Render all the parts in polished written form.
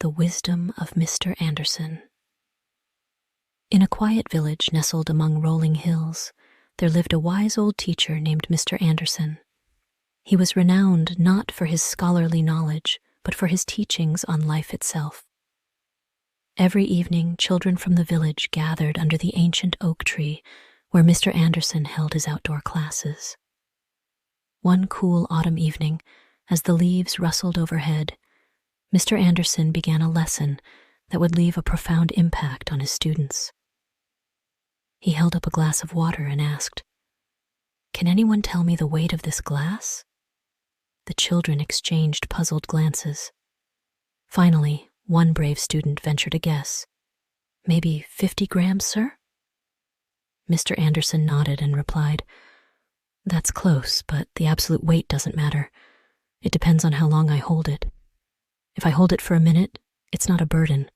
The wisdom of Mr. Anderson. In a quiet village nestled among rolling hills, there lived a wise old teacher named Mr. Anderson. He was renowned not for his scholarly knowledge, but for his teachings on life itself. Every evening, children from the village gathered under the ancient oak tree where Mr. Anderson held his outdoor classes. One cool autumn evening, as the leaves rustled overhead, Mr. Anderson began a lesson that would leave a profound impact on his students. He held up a glass of water and asked, "Can anyone tell me the weight of this glass?" The children exchanged puzzled glances. Finally, one brave student ventured a guess. "Maybe 50 grams, sir?" Mr. Anderson nodded and replied, "That's close, but the absolute weight doesn't matter. It depends on how long I hold it. If I hold it for a minute, it's not a burden.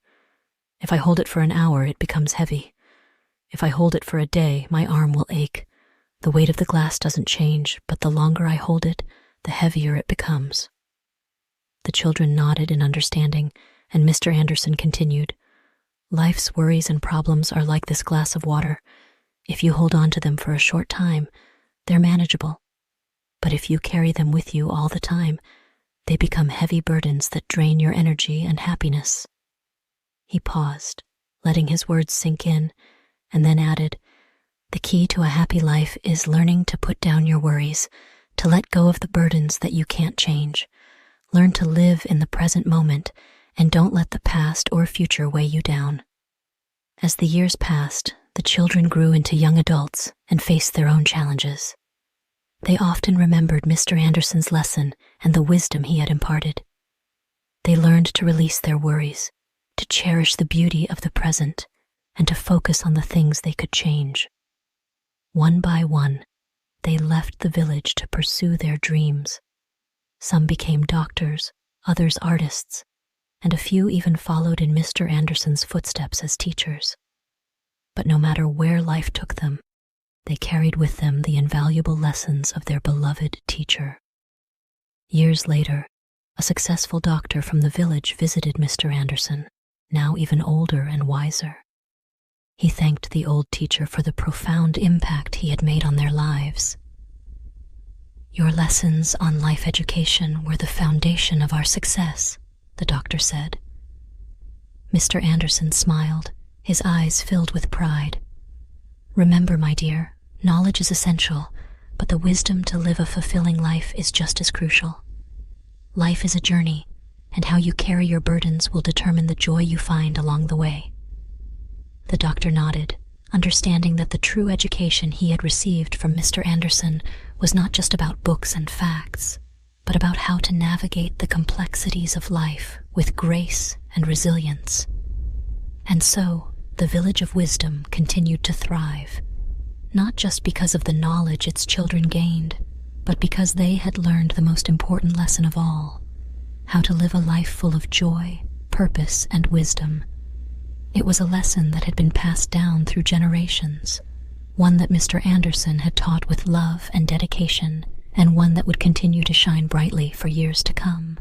If I hold it for an hour, it becomes heavy. If I hold it for a day, my arm will ache. The weight of the glass doesn't change, but the longer I hold it, the heavier it becomes." The children nodded in understanding, and Mr. Anderson continued, "Life's worries and problems are like this glass of water. If you hold on to them for a short time, they're manageable. But if you carry them with you all the time, they become heavy burdens that drain your energy and happiness." He paused, letting his words sink in, and then added, "The key to a happy life is learning to put down your worries, to let go of the burdens that you can't change. Learn to live in the present moment, and don't let the past or future weigh you down." As the years passed, the children grew into young adults and faced their own challenges. They often remembered Mr. Anderson's lesson and the wisdom he had imparted. They learned to release their worries, to cherish the beauty of the present, and to focus on the things they could change. One by one, they left the village to pursue their dreams. Some became doctors, others artists, and a few even followed in Mr. Anderson's footsteps as teachers. But no matter where life took them, they carried with them the invaluable lessons of their beloved teacher. Years later, a successful doctor from the village visited Mr. Anderson, now even older and wiser. He thanked the old teacher for the profound impact he had made on their lives. "Your lessons on life education were the foundation of our success," the doctor said. Mr. Anderson smiled, his eyes filled with pride. "Remember, my dear, knowledge is essential, but the wisdom to live a fulfilling life is just as crucial. Life is a journey, and how you carry your burdens will determine the joy you find along the way." The doctor nodded, understanding that the true education he had received from Mr. Anderson was not just about books and facts, but about how to navigate the complexities of life with grace and resilience. And so, the Village of Wisdom continued to thrive, not just because of the knowledge its children gained, but because they had learned the most important lesson of all: how to live a life full of joy, purpose, and wisdom. It was a lesson that had been passed down through generations, one that Mr. Anderson had taught with love and dedication, and one that would continue to shine brightly for years to come.